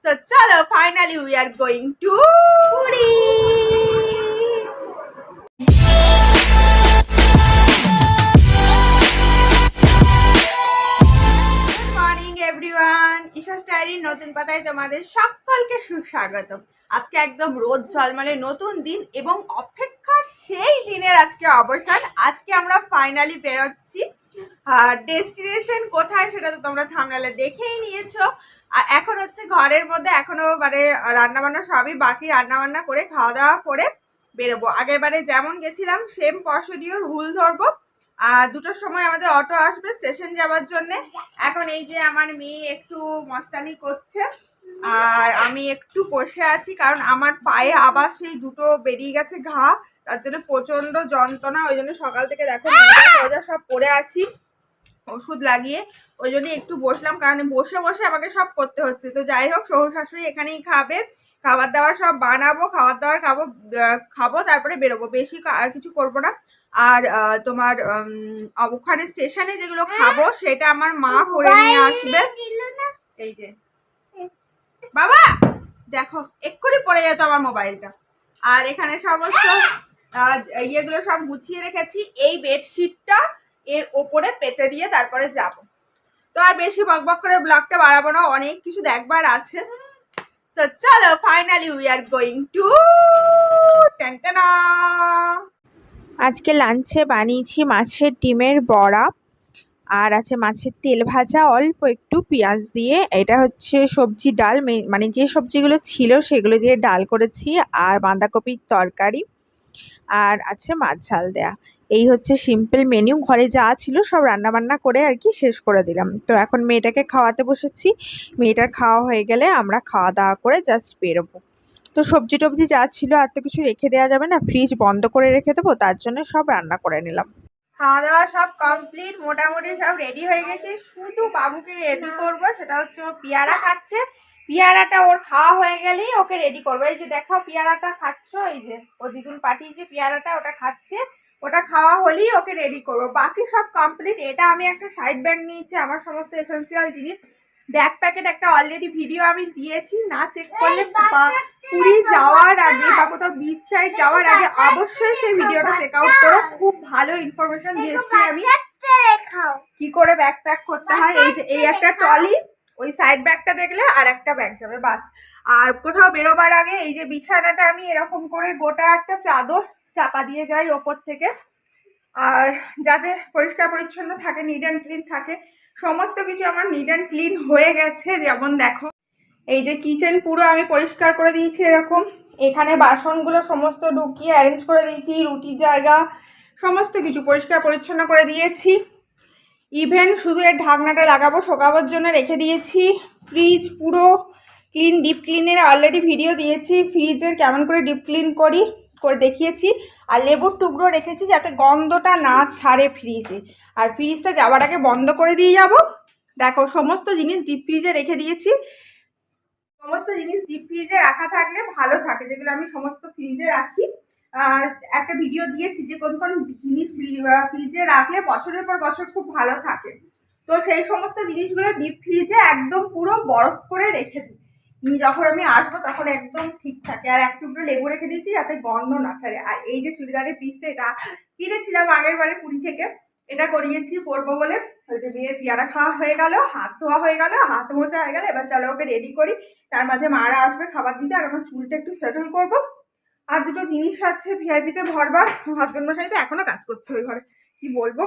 তো চলো finally we are going to Puri. Good morning everyone, Isha's ডায়েরির নতুন পাতায় তোমাদের সকলকে সুস্বাগত। আজকে একদম রোদ ঝলমলে নতুন দিন এবং অপেক্ষার সেই দিনের আজকে অবসান। আজকে আমরা ফাইনালি বেরোচ্ছি। আর ডেস্টিনেশন কোথায় সেটা তো তোমরা থাম্বনেলে দেখেই নিয়েছো। আর এখন হচ্ছে ঘরের মধ্যে এখনো মানে রান্নাবান্না সবই বাকি, রান্নাবান্না করে খাওয়া দাওয়া করে বেরোবো। আগের বারে যেমন গেছিলাম সেম প্রসিডিওর রুল ধরবো। আর 2টোর সময় আমাদের অটো আসবে স্টেশন যাওয়ার জন্যে। এখন এই যে আমার মেয়ে একটু মস্তানি করছে আর আমি একটু বসে আছি, কারণ আমার পায়ে আবার সেই দুটো বেরিয়ে গেছে ঘা, তার জন্য প্রচণ্ড যন্ত্রণা। ওই জন্য সকাল থেকে দেখো সব পরে আছি ওষুধ লাগিয়ে, ওই জন্য একটু বসলাম, কারণ বসে বসে আমাকে সব করতে হচ্ছে। তো যাই হোক, শ্বশুর শাশুড়ি এখানেই খাবে, খাবার দাবার সব বানাবো, খাবার দাবার খাবো তারপরে বেরোবো, বেশি কিছু করবো না। আর তোমার ওখানে স্টেশনে যেগুলো খাবো সেটা আমার মা করে নিয়ে আসবে। এই যে বাবা দেখো এক্ষুনি পড়ে যেত আমার মোবাইলটা। আর এখানে সমস্ত ইয়েগুলো সব গুছিয়ে রেখেছি, এই বেডশিটটা এর ওপরে পেতে দিয়ে তারপরে যাব। তো আর বেশি বকবক করে ব্লগটা বাড়াবো না, অনেক কিছু দেখবার আছে। তো চলো finally we are going to টেন্টেনা। আজকে লাঞ্চে বানিয়েছি মাছের ডিমের বড়া, আর আছে মাছের তেল ভাজা অল্প একটু পেঁয়াজ দিয়ে। এটা হচ্ছে সবজি ডাল, মানে যে সবজিগুলো ছিল সেগুলো দিয়ে ডাল করেছি, আর বাঁধাকপির তরকারি, আর আছে মাছ ঝাল দেয়া। এই হচ্ছে সিম্পল মেনু। ঘরে যা ছিল সব রান্নাবান্না করে আর কি শেষ করে দিলাম। তো এখন মেয়েটাকে খাওয়াতে বসেছি, মেয়েটার খাওয়া হয়ে গেলে আমরা খাওয়া দাওয়া করে জাস্ট বেরোবো। তো সবজি টবজি যা ছিল আর তো কিছু রেখে দেওয়া যাবে না, ফ্রিজ বন্ধ করে রেখে দেবো, তার জন্য সব রান্না করে নিলাম। খাওয়া দাওয়া সব কমপ্লিট, মোটামুটি সব রেডি হয়ে গেছে। শুধু বাবুকে রেডি করবো, সেটা হচ্ছে ও পেয়ারা খাচ্ছে। পেয়ারাটা ওর খাওয়া হয়ে গেলেই ওকে রেডি করবো। এই যে দেখো পেয়ারাটা খাচ্ছ, এই যে ও দিদুন পাঠিয়েছে পেয়ারাটা, ওটা খাচ্ছে। ওটা খাওয়া হলেই ওকে রেডি করবো, বাকি সব কমপ্লিট। এটা আমি একটা সাইড ব্যাগ নিয়েছি, আমার সমস্ত এসেন্সিয়াল জিনিস। ব্যাগ প্যাকেট একটা অলরেডি ভিডিও আমি দিয়েছি, না চেক করলে পুরী যাওয়ার আগে বা কোথাও বিচ সাইড যাওয়ার আগে অবশ্যই সেই ভিডিওটা চেক আউট করো। খুব ভালো ইনফরমেশন দিয়েছি আমি কি করে ব্যাগ প্যাক করতে হয়। এই যে এই একটা ট্রলি, ওই সাইড ব্যাগটা দেখলে আর একটা ব্যাগ যাবে বাস। আর কোথাও বেরোবার আগে এই যে বিছানাটা আমি এরকম করে গোটা একটা চাদর চাপা দিয়ে যাই ওপর থেকে, আর যাতে পরিষ্কার পরিচ্ছন্ন থাকে, নিট অ্যান্ড ক্লিন থাকে। সমস্ত কিছু আমার নিট অ্যান্ড ক্লিন হয়ে গেছে। যেমন দেখো এই যে কিচেন পুরো আমি পরিষ্কার করে দিয়েছি এরকম, এখানে বাসনগুলো সমস্ত ঢুকিয়ে অ্যারেঞ্জ করে দিয়েছি, রুটির জায়গা সমস্ত কিছু পরিষ্কার পরিচ্ছন্ন করে দিয়েছি। ইভেন শুধু এর ঢাকনাটা লাগাবো শোকাবার জন্য রেখে দিয়েছি। ফ্রিজ পুরো ক্লিন, ডিপ ক্লিনের অলরেডি ভিডিও দিয়েছি, ফ্রিজের কেমন করে ডিপ ক্লিন করে দেখিয়েছি। আর লেবুর টুকরো রেখেছি যাতে গন্ধটা না ছাড়ে ফ্রিজে, আর ফ্রিজটা যাওয়ার আগে বন্ধ করে দিয়ে যাব। দেখো সমস্ত জিনিস ডিপ ফ্রিজে রেখে দিয়েছি। সমস্ত জিনিস ডিপ ফ্রিজে রাখা থাকলে ভালো থাকে, যেগুলো আমি সমস্ত ফ্রিজে রাখি। একটা ভিডিও দিয়েছি যে কোন কোন জিনিস ফ্রিজে রাখলে বছরের পর বছর খুব ভালো থাকে। তো সেই সমস্ত জিনিসগুলো ডিপ ফ্রিজে একদম পুরো বরফ করে রেখে দিই, যখন আমি আসবো তখন একদম ঠিক থাকে। আর এক টুকরো লেবু রেখে দিয়েছি যাতে গন্ধ না ছাড়ে। আর এই যে চুড়িদারের পিসটা, এটা কিনেছিলাম আগের বারে পুরী থেকে, এটা করিয়েছি পরবো বলে। ওই যে মেয়ের পেয়ারা খাওয়া হয়ে গেল, হাত ধোয়া হয়ে গেল, হাত মোছা হয়ে গেল, এবার চলো ওকে রেডি করি। তার মাঝে মারা আসবে খাবার দিতে, আর আমার চুলটা একটু সেটেল করবো। আর দুটো জিনিস আছে ভিআইপিতে ভরবার, হাজবেন্ড মশাই তো এখনো কাজ করছে ওই ঘরে, কি বলবো।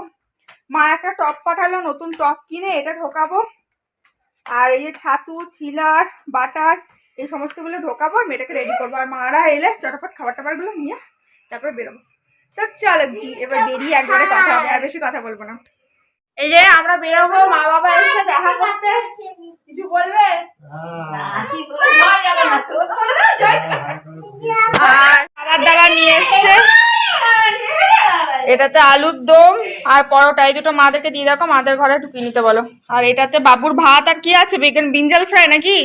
মা একটা টপ পাঠালো, নতুন টপ কিনে এটা ঢোকাবো। আর এই যে ছাতু, ছিলার, বাটার, এই সমস্তগুলো ঢোকাবো, মেয়েটাকে রেডি করবো। আর মারা এলে চটাপট খাবার টাবারগুলো নিয়ে তারপরে বেরোবো। তো চলো এবার বেরিয়ে একবারে কথা হবে, আর বেশি কথা বলবো না। এই যে আমরা বেরোবো, মা বাবা এসে দেখা করতে, কিছু বলবে? আর খাবার দাবার নিয়ে এসছে, এটাতে আলুর দম আর পরোটা, এই দুটো মাদেরকে দিয়ে দেখো, মাদের ঘরে ঢুকিয়ে নিতে বলো। আর এটাতে বাবুর ভাত, আর কি আছে বিঞ্জাল ফ্রাই নাকি,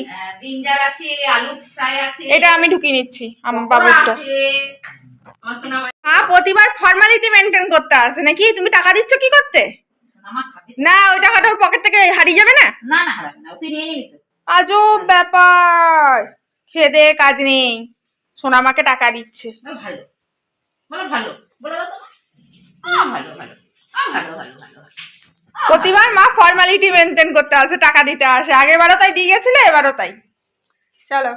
এটা আমি ঢুকিয়ে নিচ্ছি আমার বাবুরটা। হ্যাঁ, প্রতিবার ফর্মালিটি মেনটেন করতে আসে নাকি? তুমি টাকা দিচ্ছ কি করতে? না, ওই টাকাটা ওর পকেট থেকে হারিয়ে যাবে না? না না হারাবে না, তুই নিয়ে নিবি তো। আজব ব্যাপার, খেদে কাজ নেই, সোনামাকে টাকা দিচ্ছে। ভালো ভালো ভালো বলো তো। ভালো ভালো ভালো ভালো ভালো। প্রতিবার মা ফর্মালিটি মেনটেন করতে আসে, টাকা দিতে আসে, আগেরবারও তাই দিয়ে গেছিল, এবারও তাই। চলো।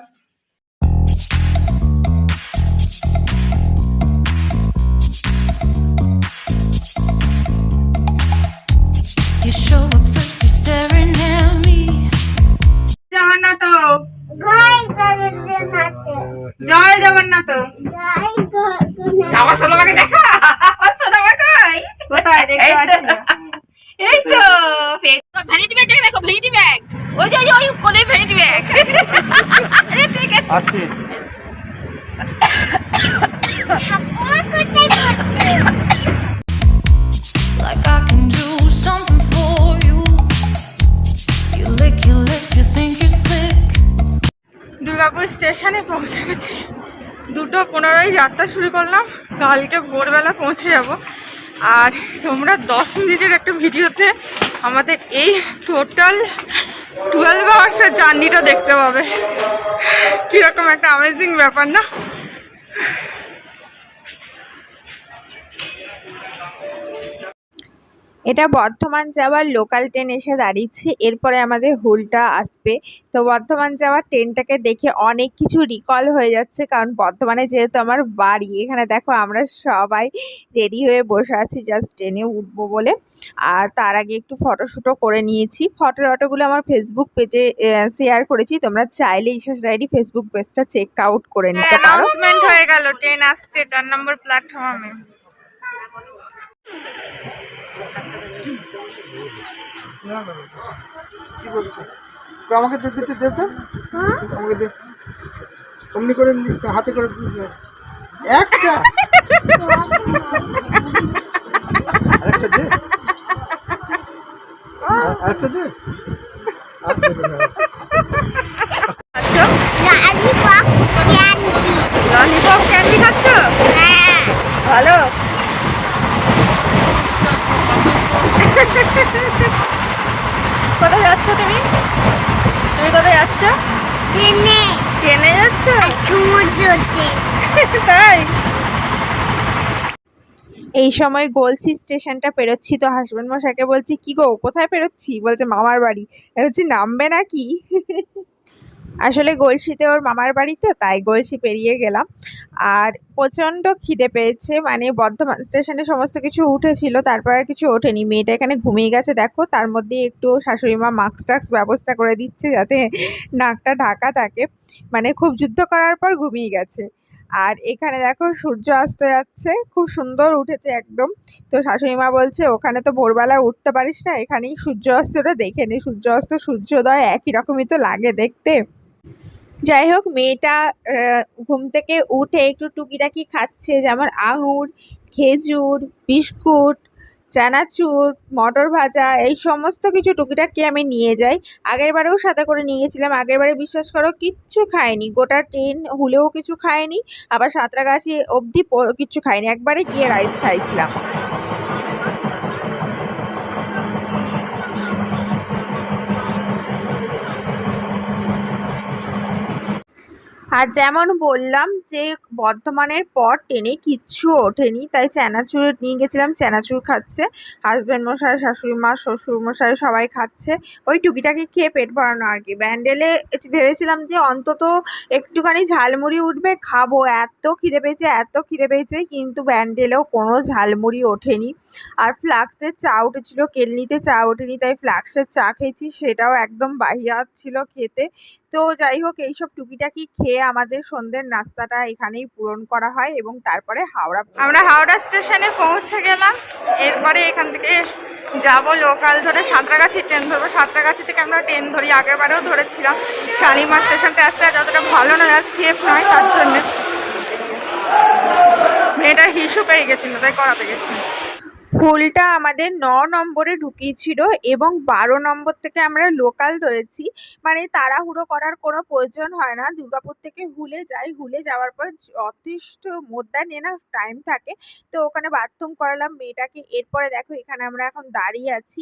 You show up first, you're staring at me. Jagannath, জয় জগন্নাথ। আমার সোনামাকে দেখা, আমার সোনামা কই? কোথায় দেখতে পাচ্ছি না। এই তো ভ্যানিটি ব্যাগ দেখো, ভ্যানিটি ব্যাগ। ওই যে ওই কোলে ভ্যানিটি ব্যাগ। ঠিক আছে। Like I can do something for you. You lick your lips, you think you're slick. Durgapur স্টেশনে পৌঁছে গেছি। 2:15 যাত্রা শুরু করলাম, কালকে ভোরবেলা পৌঁছে যাব। আর তোমরা 10 মিনিটের একটা ভিডিওতে আমাদের এই টোটাল 12 আওয়ার্সের জার্নিটা দেখতে পাবে। কীরকম একটা অ্যামেজিং ব্যাপার না? এটা বর্ধমান যাওয়ার লোকাল ট্রেন এসে দাঁড়িয়েছে, এরপরে আমাদের হুলটা আসবে। তো বর্ধমান যাওয়ার ট্রেনটাকে দেখে অনেক কিছু রিকল হয়ে যাচ্ছে, কারণ বর্ধমানে যেহেতু আমার বাড়ি, এখানে দেখো আমরা সবাই রেডি হয়ে বসে আছি জাস্ট ট্রেনে উঠবো বলে। আর তার আগে একটু ফটোশ্যুটও করে নিয়েছি। ফটোগুলো আমার ফেসবুক পেজে শেয়ার করেছি, তোমরা চাইলে ইশাস ডায়েরি ফেসবুক পেজটা চেক আউট করে নিতে পারো। অ্যানাউন্সমেন্ট হয়ে গেল, ট্রেন আসছে 4 নম্বর প্ল্যাটফর্মে। কি বলছো? আমাকে দিতে দেতে আমাকে দে, অমনি করে নিস না, হাতে করে একটা আরেকটা দে, আরেকটা দে। ললিপপ ক্যান্ডি খাচ্ছ? ভালো। কোথায় যাচ্ছ তুমি? তুমি কোথায় যাচ্ছ? ট্রেনে যাচ্ছ? তাই এই সময় গলসি স্টেশনটা পেরোচ্ছি, তো হাসবেন্ড মশাইকে বলছি কি গো কোথায় পেরোচ্ছি? বলছে মামার বাড়ি। বলছি নামবে নাকি? আসলে গলসিতে ওর মামার বাড়ি, তো তাই গলসি পেরিয়ে গেলাম। আর প্রচণ্ড খিদে পেয়েছে, মানে বর্ধমান স্টেশনে সমস্ত কিছু উঠেছিল, তারপর আর কিছু ওঠেনি। মেয়েটা এখানে ঘুমিয়ে গেছে দেখো, তার মধ্যে একটু শাশুড়ি মা মাস্ক টাস্ক ব্যবস্থা করে দিচ্ছে যাতে নাকটা ঢাকা থাকে, মানে খুব যুদ্ধ করার পর ঘুমিয়ে গেছে। আর এখানে দেখো সূর্য অস্ত যাচ্ছে, খুব সুন্দর উঠেছে একদম। তো শাশুড়ি মা বলছে ওখানে তো ভোরবেলা উঠতে পারিস না, এখানেই সূর্য অস্তটা দেখে নে, সূর্য অস্ত সূর্যোদয় একই রকমই তো লাগে দেখতে। যাই হোক, মেয়েটা ঘুম থেকে উঠে একটু টুকিটাকি খাচ্ছে, যেমন আঙুর, খেজুর, বিস্কুট, চানাচুর, মটর ভাজা, এই সমস্ত কিছু টুকিটাকি আমি নিয়ে যাই। আগের বারেও সাথে করে নিয়ে গেছিলাম, আগের বারে বিশ্বাস করো কিচ্ছু খায়নি, গোটা ট্রেন হুলেও কিছু খায়নি, আবার সাঁতরাগাছি অবধি কিচ্ছু খায়নি, একবারে গিয়ে রাইস খাইছিলাম। আর যেমন বললাম যে বর্ধমানের পর ট্রেনে কিচ্ছু ওঠেনি, তাই চানাচুর নিয়ে গেছিলাম, চানাচুর খাচ্ছে হাজব্যান্ড মশাই, শাশুড়ি মা, শ্বশুর মশাই সবাই খাচ্ছে, ওই টুকিটাকি খেয়ে পেট ভরানো আর কি। ব্যান্ডেলে ভেবেছিলাম যে অন্তত একটুখানি ঝালমুড়ি উঠবে, খাবো, এত খিদে পেয়েছে এত খিদে পেয়েছে, কিন্তু ব্যান্ডেলেও কোনো ঝালমুড়ি ওঠেনি। আর ফ্লাক্সের চা উঠেছিল, কেলনিতে চা ওঠেনি, তাই ফ্লাক্সের চা খেয়েছি, সেটাও একদম বাহিয়াত ছিল খেতে। তো যাই হোক, এইসব টুকিটাকি খেয়ে আমাদের সন্ধ্যের নাস্তাটা এখানেই পূরণ করা হয় এবং তারপরে আমরা হাওড়া স্টেশনে পৌঁছে গেলাম। এরপরে এখান থেকে যাব লোকাল ধরে সাঁতরাগাছি ট্রেন ধরবো। সাঁতরাগাছি থেকে আমরা ট্রেন ধরি, আগেরবারেও ধরেছিলাম। শালিমার স্টেশনটা আসতে যতটা ভালো নয় আর সেফ নয়, তার জন্যে মেয়েটার হিসু পেয়ে গেছিল, তাই করাতে গেছি। হুলটা আমাদের ৯ নম্বরে ঢুকিয়েছিল এবং ১২ নম্বর থেকে আমরা লোকাল ধরেছি। মানে তাড়াহুড়ো করার কোনো প্রয়োজন হয় না। দুর্গাপুর থেকে হুলে যাই। হুলে যাওয়ার পর যথেষ্ট মোদ্দা না টাইম থাকে। তো ওখানে বাথরুম করালাম মেয়েটাকে। এরপরে দেখো এখানে আমরা এখন দাঁড়িয়ে আছি।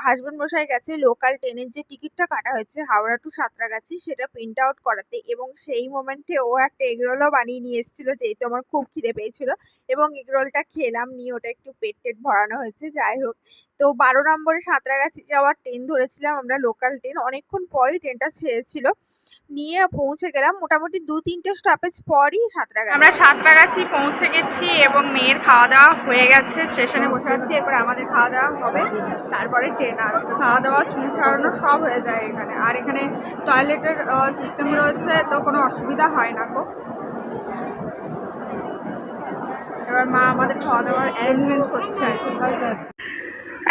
হাসবেন্ড মশাই গেছে লোকাল ট্রেনের যে টিকিটটা কাটা হয়েছে হাওড়া টু সাঁতরাগাছি সেটা প্রিন্ট আউট করাতে, এবং সেই মোমেন্টে ও একটা এগরোলও বানিয়ে নিয়ে এসেছিল যেহেতু আমার খুব খিদে পেয়েছিল, এবং এগরোলটা খেলাম, নিয়ে ওটা একটু পেট টেট ভরানো হয়েছে। যাই হোক, তো ১২ নম্বরে সাঁতরাগাছি যাওয়ার ট্রেন ধরেছিলাম আমরা, লোকাল ট্রেন। অনেকক্ষণ পরেই ট্রেনটা ছেড়েছিল, নিয়ে পৌঁছে গেলাম মোটামুটি ২-৩টে স্টপেজ পরই সাঁতরাগাছি। আমরা সাঁতরাগাছি পৌঁছে গেছি এবং মেয়ের খাওয়া দাওয়া হয়ে গেছে। স্টেশনে বসে আছি, এরপরে আমাদের খাওয়া দাওয়া হবে, তারপরে ট্রেন আসবে। খাওয়া দাওয়া চুল ছাড়ানো সব হয়ে যায় এখানে। আর এখানে টয়লেটের সিস্টেম রয়েছে, তো কোনো অসুবিধা হয় না গো। এবার মা আমাদের খাওয়া দাওয়ার অ্যারেঞ্জমেন্ট করছে আর কি।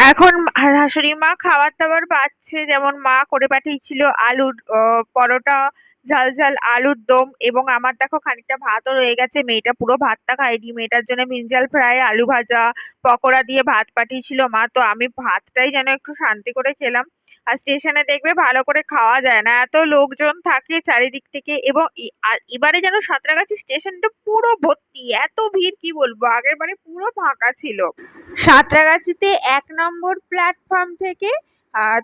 এখন শাশুড়ি মা খাবার দাবার পাচ্ছে, যেমন মা করে পাঠিয়েছিল আলুর পরোটা, ঝাল ঝাল আলুর দম, এবং আমার দেখো খানিকটা ভাতও রয়ে গেছে। মেয়েটা পুরো ভাতটা খায়নি, মেয়েটার জন্য ব্রিঞ্জাল ফ্রাই, আলু ভাজা, পকোড়া দিয়ে ভাত পাঠিয়েছিল মা। তো আমি ভাতটাই যেন একটু শান্তি করে খেলাম। আর স্টেশনে দেখবে ভালো করে খাওয়া যায় না, এত লোকজন থাকে চারিদিক থেকে। এবং আর এবারে যেন সাঁতরাগাছি স্টেশনটা পুরো ভর্তি, এত ভিড় কি বলবো, আগের বারে পুরো ফাঁকা ছিল। সাঁতরাগাছিতে ১ নম্বর প্ল্যাটফর্ম থেকে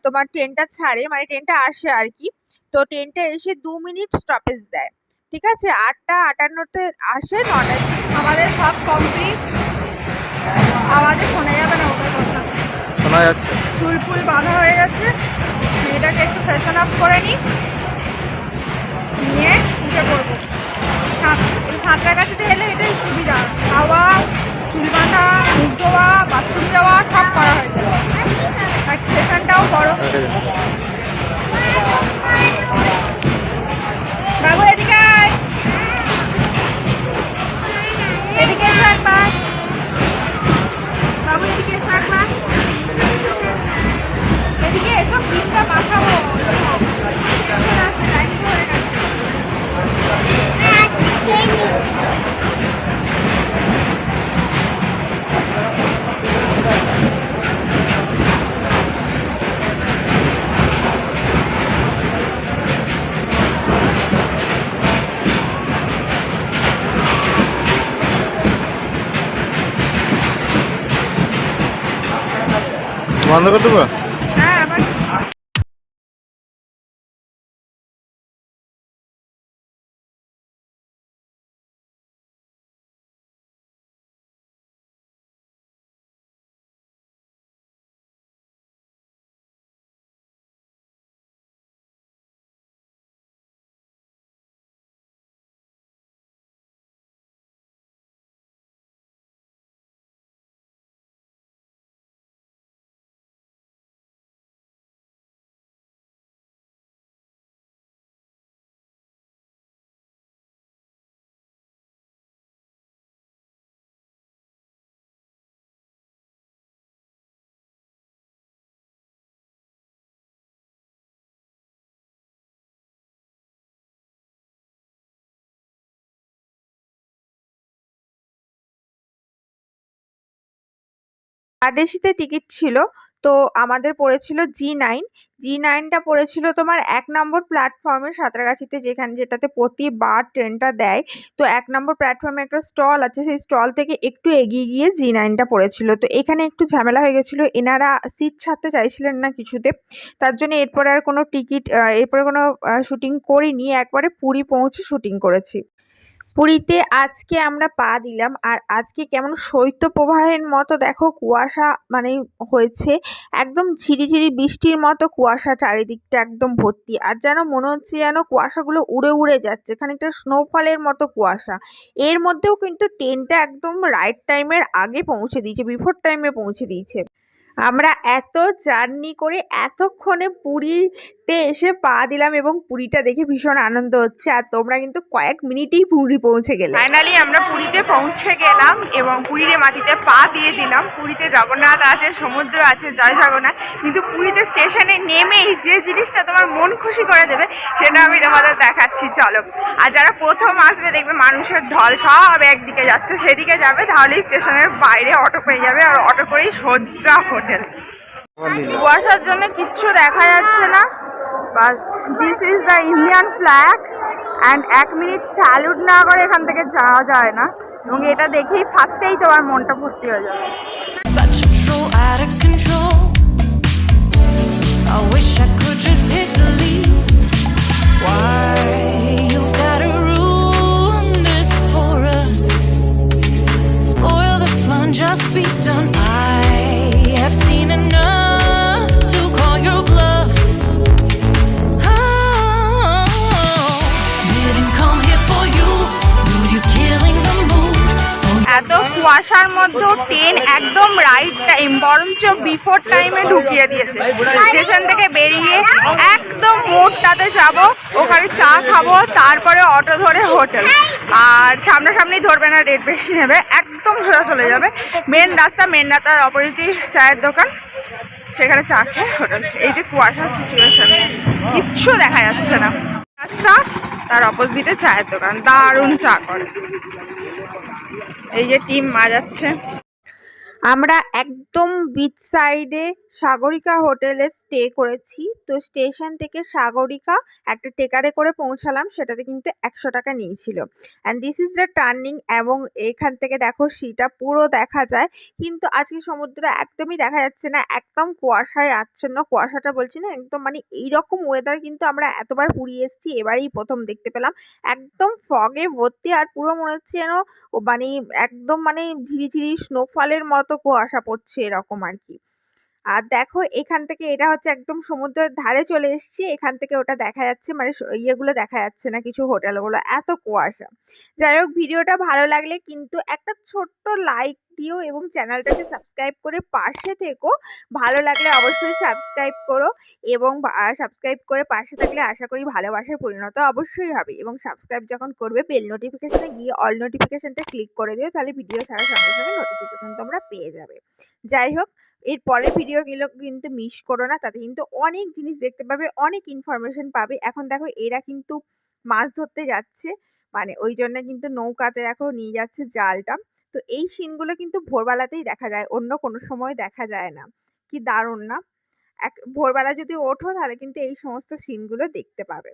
তোমার ট্রেনটা ছাড়ে, মানে ট্রেনটা আসে আর কি। তো ট্রেনটা এসে ২ মিনিট স্টপেজ দেয়, ঠিক আছে। ৮টা ৫৮-তে আসে, ৯টায়। আমাদের সব কমপ্লিট। আওয়াজে শোনা যাবে না ওদের কথা। শোনা যাচ্ছে। চুল ফুল বাঁধা হয়ে গেছে, মেয়েটাকে একটু ফ্যাশন আপ করে নিই, নিয়ে উঠে পড়বো। সাঁতরাগাছিতে এলে এটাই সুবিধা, খাওয়া, চুল বাঁধা, মুখ ধোয়া, বাথরুম যাওয়া সব করা হয়ে যায়। আর স্টেশনটাও বড়। বাবু এদিকে আয়, এদিকে এসো একবার। বাবু এদিকে এসো একবার, এদিকে এসো, ফিল্মটা পাঠাবো। বন্ধ করে দেবো। হ্যাঁ আবার বারডেসিতে টিকিট ছিল, তো আমাদের পড়েছিল জি9। জি9টা পড়েছিল তোমার ১ নম্বর প্ল্যাটফর্মে সাঁতরাগাছিতে, যেটাতে প্রতিবার ট্রেনটা দেয়। তো ১ নম্বর প্ল্যাটফর্মে একটা স্টল আছে, সেই স্টল থেকে একটু এগিয়ে গিয়ে জি9টা পড়েছিল। তো এখানে একটু ঝামেলা হয়ে গেছিলো, এনারা সিট ছাড়তে চাইছিলেন না কিছুতে, তার জন্য এরপরে আর কোনো টিকিট, এরপরে কোনো শুটিং করিনি, একবারে পুরী পৌঁছে শুটিং করেছি। পুরীতে আজকে আমরা পা দিলাম, আর আজকে কেমন শৈত্যপ্রবাহের মতো দেখো কুয়াশা মানে হয়েছে, একদম ঝিরিঝিরি বৃষ্টির মতো কুয়াশা, চারিদিকটা একদম ভর্তি। আর যেন মনে হচ্ছে যেন কুয়াশাগুলো উড়ে উড়ে যাচ্ছে, খানিকটা স্নোফলের মতো কুয়াশা। এর মধ্যেও কিন্তু ট্রেনটা একদম রাইট টাইমের আগে পৌঁছে দিয়েছে, বিফোর টাইমে পৌঁছে দিয়েছে। আমরা এত জার্নি করে এতক্ষণে পুরীতে এসে পা দিলাম এবং পুরীটা দেখে ভীষণ আনন্দ হচ্ছে। আর তোমরা কিন্তু কয়েক মিনিটেই পুরী পৌঁছে গেলে। ফাইনালি আমরা পুরীতে পৌঁছে গেলাম এবং পুরীর মাটিতে পা দিয়ে দিলাম। পুরীতে জগন্নাথ আছে, সমুদ্র আছে, জয় জগন্নাথ। কিন্তু পুরীতে স্টেশনে নেমেই যে জিনিসটা তোমার মন খুশি করে দেবে সেটা আমি তোমাদের দেখাচ্ছি, চলো। আর যারা প্রথম আসবে দেখবে মানুষের ঢল সব একদিকে যাচ্ছে, সেদিকে যাবে, তাহলেই স্টেশনের বাইরে অটো পেয়ে যাবে। আর অটো করেই সোজা হোটেল। কুয়াশার জন্য কিচ্ছু দেখা যাচ্ছে না, but this is the Indian flag and 1 minute salute না করে এখান থেকে যাওয়া যায় না, এবং এটা দেখেই ফার্স্টেই তোমার মনটা ভর্তি হয়ে যাবে। Such a troll, out of control. I wish I could just hit delete. Why you gotta ruin this for us? Spoil the fun, just be done. I have seen enough to call your bluff. Oh, didn't come here for you. Dude, you're killing the mood. এত কুয়াশার মধ্যেও train একদম right time, বরঞ্চ before টাইমে ঢুকিয়ে দিয়েছে। Station থেকে বেরিয়ে একদম মোড়টাতে যাব, ওখানে চা খাবো, তারপরে অটো ধরে হোটেল। আর সামনাসামনি ধরবে না, রেট বেশি নেবে, একদম সোজা চলে যাবে মেন রাস্তার অপোজিটই চায়ের দোকান, সেখানে চা খেয়ে হোটেল। এই যে কুয়াশার সিচুয়েশন, কিচ্ছু দেখা যাচ্ছে না। রাস্তা, তার অপোজিটে চায়ের দোকান, দারুণ চা করে। এই যে টিম মাজাচ্ছে। আমরা একদম বিচ সাইডে সাগরিকা হোটেলে স্টে করেছি। তো স্টেশন থেকে সাগরিকা একটা টেকারে করে পৌঁছালাম, সেটাতে কিন্তু 100 টাকা নিয়েছিল। And this is the turning, এবং এখান থেকে দেখো সিটা পুরো দেখা যায়। কিন্তু আজকে সমুদ্র একদমই দেখা যাচ্ছে না, একদম কুয়াশায় আচ্ছন্ন। কুয়াশাটা বলছি না, একদম মানে এইরকম ওয়েদার কিন্তু আমরা এতবার পুরী এসেছি, এবারেই প্রথম দেখতে পেলাম। একদম ফগে ভর্তি, আর পুরো মনে হচ্ছে যেন মানে একদম মানে ঝিরিঝিরি স্নোফলের মতো কুয়াশা পড়ছে, এরকম আর কি। আর দেখো এখান থেকে, এটা হচ্ছে একদম সমুদ্রের ধারে চলে এসেছি, এখান থেকে ওটা দেখা যাচ্ছে, মানে ইয়েগুলো দেখা যাচ্ছে না, কিছু হোটেলগুলো, এত কুয়াশা। যাই হোক, ভিডিওটা ভালো লাগলে কিন্তু একটা ছোট্ট লাইক দিও এবং চ্যানেলটাকে সাবস্ক্রাইব করে পাশে থেকো। ভালো লাগলে অবশ্যই সাবস্ক্রাইব করো, এবং সাবস্ক্রাইব করে পাশে থাকলে আশা করি ভালোবাসার পরিণত অবশ্যই হবে। এবং সাবস্ক্রাইব যখন করবে, বেল নোটিফিকেশনে গিয়ে অল নোটিফিকেশনটা ক্লিক করে দিও, তাহলে ভিডিও ছাড়ার সঙ্গে সঙ্গে নোটিফিকেশন তোমরা পেয়ে যাবে। যাই হোক, এর পরের ভিডিওগুলো কিন্তু মিস করো না, তাতে কিন্তু অনেক জিনিস দেখতে পাবে, অনেক ইনফরমেশন পাবে। এখন দেখো এরা কিন্তু মাছ ধরতে যাচ্ছে, মানে ওই জন্য কিন্তু নৌকাতে দেখো নিয়ে যাচ্ছে জালটা। তো এই সিনগুলো কিন্তু ভোরবেলাতেই দেখা যায়, অন্য কোনো সময় দেখা যায় না। কি দারুণ না? ভোরবেলা যদি ওঠো তাহলে কিন্তু এই সমস্ত সিনগুলো দেখতে পাবে।